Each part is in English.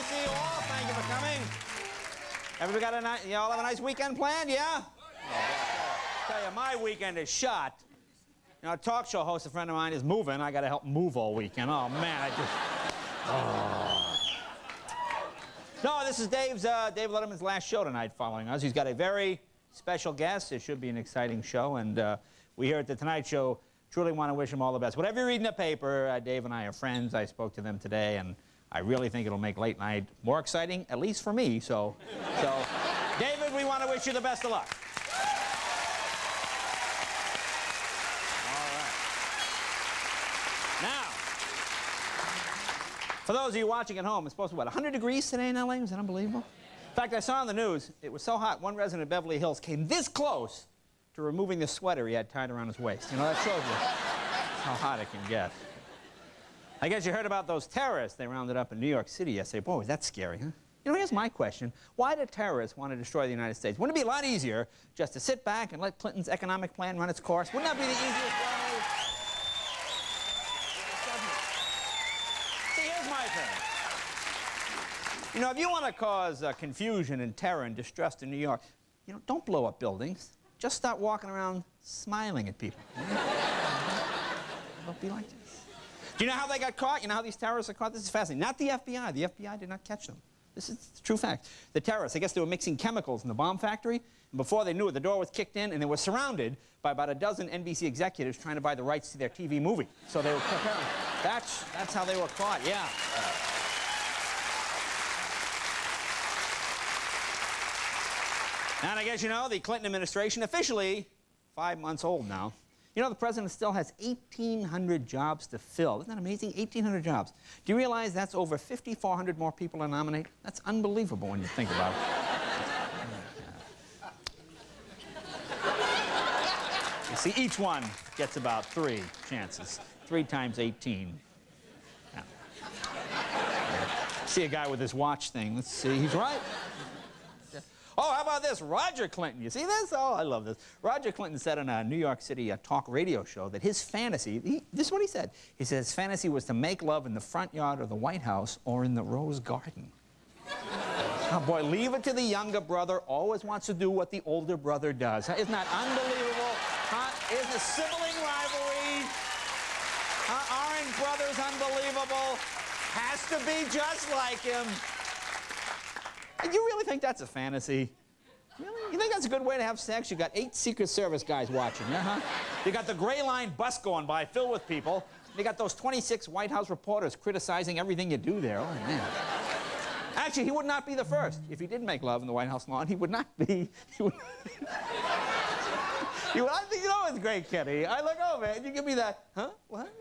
see you all. Thank you for coming. Everybody got a nice, you all have a nice weekend planned, yeah? Tell you, my weekend is shot. You know, a talk show host, a friend of mine, is moving. I got to help move all weekend. Oh, man, I just... Oh. No, this is David Letterman's last show tonight following us. He's got a very special guest. It should be an exciting show, and we here at The Tonight Show truly want to wish him all the best. Whatever you read in the paper, Dave and I are friends. I spoke to them today, and I really think it'll make late night more exciting, at least for me. So David, we want to wish you the best of luck. Now, for those of you watching at home, it's supposed to be, what, 100 degrees today in LA? Was that unbelievable? In fact, I saw on the news, it was so hot, one resident of Beverly Hills came this close to removing the sweater he had tied around his waist. You know, that shows you how hot it can get. I guess you heard about those terrorists they rounded up in New York City yesterday. Boy, that's scary, huh? You know, here's my question. Why do terrorists want to destroy the United States? Wouldn't it be a lot easier just to sit back and let Clinton's economic plan run its course? Wouldn't that be the easiest way? See, here's my thing. You know, if you want to cause confusion and terror and distress in New York, you know, don't blow up buildings. Just start walking around smiling at people. Don't be like this. Do you know how they got caught? You know how these terrorists are caught? This is fascinating. Not the FBI. The FBI did not catch them. This is a true fact. The terrorists, I guess they were mixing chemicals in the bomb factory, and before they knew it, the door was kicked in, and they were surrounded by about a dozen NBC executives trying to buy the rights to their TV movie. So they were preparing. That's how they were caught, yeah. And I guess you know, the Clinton administration, officially 5 months old now. You know, the president still has 1,800 jobs to fill. Isn't that amazing? 1,800 jobs. Do you realize that's over 5,400 more people to nominate? That's unbelievable when you think about it. You see, each one gets about 3 chances. 3 times 18. Yeah. See a guy with his watch thing. Let's see. He's right. Oh, how about this? Roger Clinton. You see this? Oh, I love this. Roger Clinton said on a New York City talk radio show that his fantasy, this is what he said. He said his fantasy was to make love in the front yard of the White House or in the Rose Garden. Oh, boy, leave it to the younger brother. Always wants to do what the older brother does. Isn't that unbelievable? Huh? Isn't the sibling rivalry? Aren't brothers unbelievable? Has to be just like him. You really think that's a fantasy? Really? You think that's a good way to have sex? You got 8 Secret Service guys watching, yeah, huh? You got the Gray Line bus going by filled with people. You got those 26 White House reporters criticizing everything you do there. Oh, man. Actually, he would not be the first. If he did make love in the White House lawn, he would not be... He would, you know it's great, Kenny. I look over and you give me that, huh? What?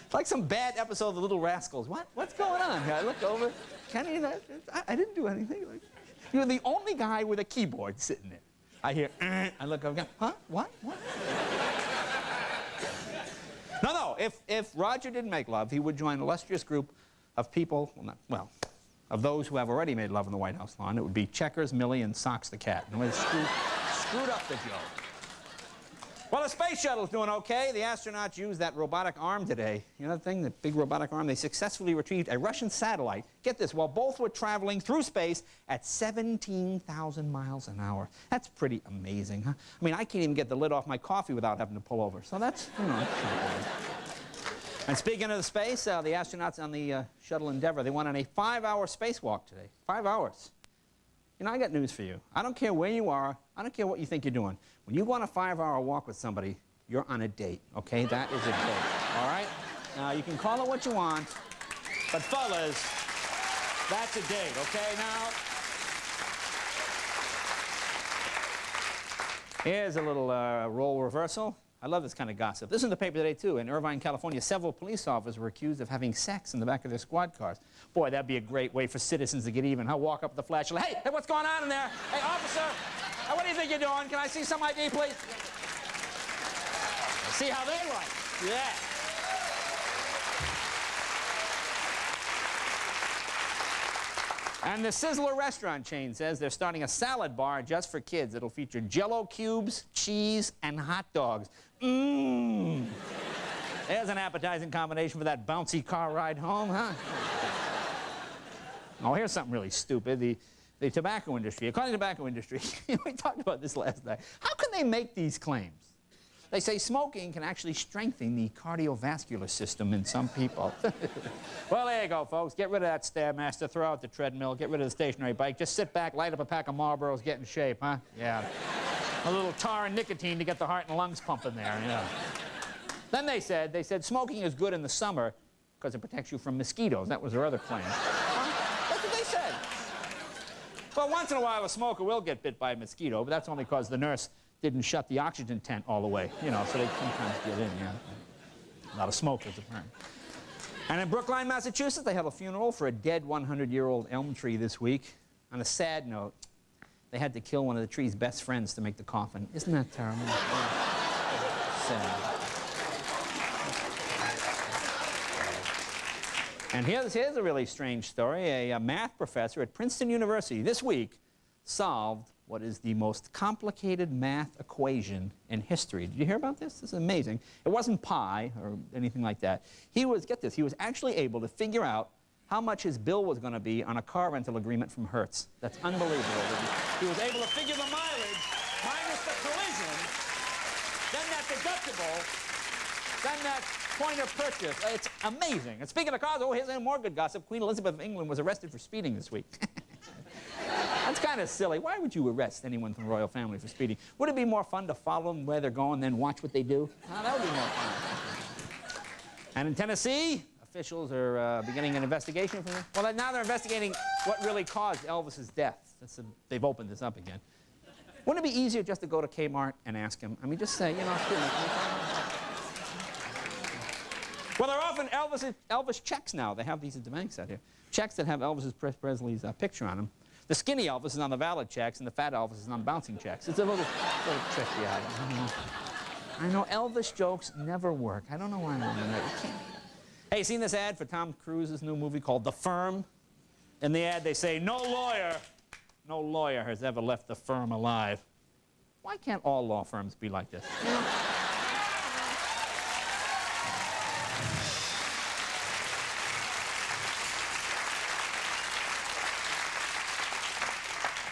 It's like some bad episode of The Little Rascals. What's going on here? I look over. Kenny, I didn't do anything. You're the only guy with a keyboard sitting there. I hear, I look over, huh? What? No, if Roger didn't make love, he would join an illustrious group of people, of those who have already made love in the White House lawn. It would be Checkers, Millie, and Socks the cat. And screwed up the joke. Well, the space shuttle's doing okay. The astronauts used that robotic arm today. You know that thing, that big robotic arm? They successfully retrieved a Russian satellite. Get this, while both were traveling through space at 17,000 miles an hour. That's pretty amazing, huh? I mean, I can't even get the lid off my coffee without having to pull over. So that's, you know, that's pretty good. And speaking of the space, the astronauts on the shuttle Endeavour, they went on a 5-hour spacewalk today. 5 hours. You know, I got news for you. I don't care where you are. I don't care what you think you're doing. When you go on a 5-hour walk with somebody, you're on a date, okay? That is a date, all right? Now, you can call it what you want, but fellas, that's a date, okay? Now, here's a little role reversal. I love this kind of gossip. This is in the paper today, too. In Irvine, California, several police officers were accused of having sex in the back of their squad cars. Boy, that'd be a great way for citizens to get even. I'll walk up with the flashlight. Hey, what's going on in there? Hey, officer, what do you think you're doing? Can I see some ID, please? See how they like. Yeah. And the Sizzler restaurant chain says they're starting a salad bar just for kids. It'll feature Jell-O cubes, cheese, and hot dogs. Mmm. There's an appetizing combination for that bouncy car ride home, huh? Oh, here's something really stupid. The tobacco industry, according to the tobacco industry, we talked about this last night. How can they make these claims? They say smoking can actually strengthen the cardiovascular system in some people. Well, there you go, folks. Get rid of that Stairmaster, throw out the treadmill, get rid of the stationary bike, just sit back, light up a pack of Marlboros, get in shape, huh? Yeah. A little tar and nicotine to get the heart and lungs pumping there, yeah. Then they said smoking is good in the summer because it protects you from mosquitoes. That was their other claim. That's what they said. Well, once in a while a smoker will get bit by a mosquito, but that's only because the nurse didn't shut the oxygen tent all the way, you know, so they sometimes get in, yeah. A lot of smokers, apparently. And in Brookline, Massachusetts, they have a funeral for a dead 100-year-old elm tree this week. On a sad note, they had to kill one of the tree's best friends to make the coffin. Isn't that terrible? Sad. And here's a really strange story. A math professor at Princeton University this week solved what is the most complicated math equation in history. Did you hear about this? This is amazing. It wasn't pi or anything like that. He was, get this, he was actually able to figure out how much his bill was going to be on a car rental agreement from Hertz. That's unbelievable. He was able to figure the mileage minus the collision, then that deductible, then that point of purchase. It's amazing. And speaking of cars, oh, here's more good gossip. Queen Elizabeth of England was arrested for speeding this week. That's kind of silly. Why would you arrest anyone from the royal family for speeding? Would it be more fun to follow them where they're going, then watch what they do? That would be more fun. And in Tennessee, officials are beginning an investigation for them. Well, now they're investigating what really caused Elvis's death. They've opened this up again. Wouldn't it be easier just to go to Kmart and ask him? I mean, just say, you know, well, they're often Elvis checks now. They have these at the banks out here. Checks that have Elvis Presley's picture on them. The skinny Elvis is on the valid checks, and the fat Elvis is on bouncing checks. It's a little tricky. I know Elvis jokes never work. I don't know why. Hey, you seen this ad for Tom Cruise's new movie called The Firm? In the ad, they say, no lawyer has ever left the firm alive. Why can't all law firms be like this? You know?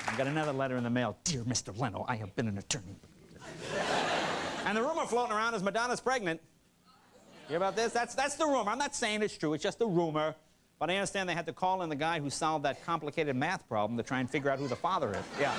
I got another letter in the mail. Dear Mr. Leno, I have been an attorney. And the rumor floating around is Madonna's pregnant. You hear about this? That's the rumor. I'm not saying it's true. It's just a rumor. But I understand they had to call in the guy who solved that complicated math problem to try and figure out who the father is. Yeah.